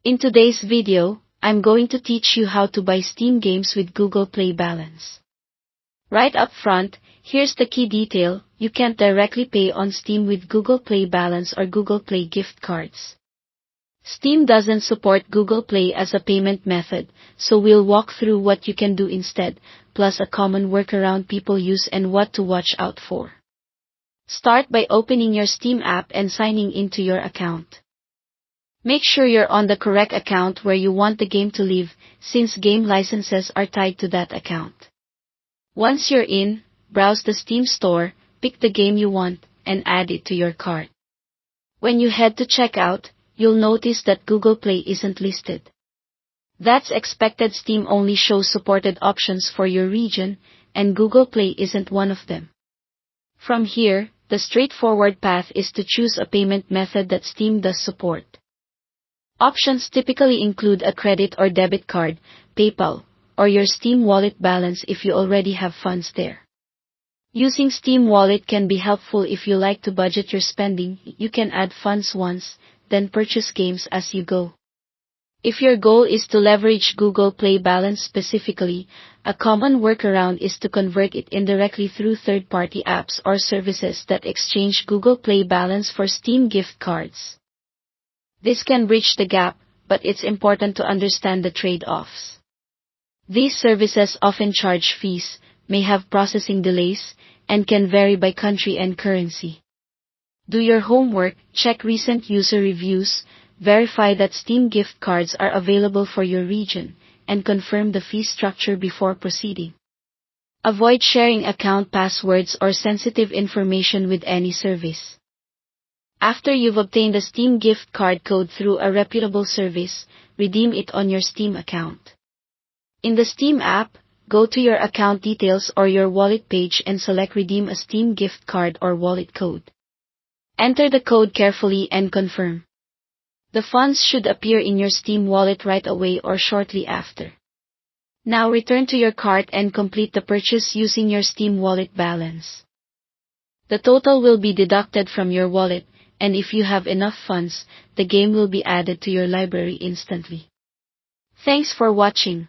In today's video, I'm going to teach you how to buy Steam games with Google Play Balance. Right up front, here's the key detail: you can't directly pay on Steam with Google Play Balance or Google Play gift cards. Steam doesn't support Google Play as a payment method, so we'll walk through what you can do instead, plus a common workaround people use and what to watch out for. Start by opening your Steam app and signing into your account. Make sure you're on the correct account where you want the game to live, since game licenses are tied to that account. Once you're in, browse the Steam store, pick the game you want, and add it to your cart. When you head to checkout, you'll notice that Google Play isn't listed. That's expected. Steam only shows supported options for your region, and Google Play isn't one of them. From here, the straightforward path is to choose a payment method that Steam does support. Options typically include a credit or debit card, PayPal, or your Steam Wallet balance if you already have funds there. Using Steam Wallet can be helpful if you like to budget your spending. You can add funds once, then purchase games as you go. If your goal is to leverage Google Play Balance specifically, a common workaround is to convert it indirectly through third-party apps or services that exchange Google Play Balance for Steam gift cards. This can bridge the gap, but it's important to understand the trade-offs. These services often charge fees, may have processing delays, and can vary by country and currency. Do your homework, check recent user reviews, verify that Steam gift cards are available for your region, and confirm the fee structure before proceeding. Avoid sharing account passwords or sensitive information with any service. After you've obtained a Steam gift card code through a reputable service, redeem it on your Steam account. In the Steam app, go to your account details or your wallet page and select Redeem a Steam gift card or wallet code. Enter the code carefully and confirm. The funds should appear in your Steam wallet right away or shortly after. Now return to your cart and complete the purchase using your Steam wallet balance. The total will be deducted from your wallet, and if you have enough funds, the game will be added to your library instantly. Thanks for watching.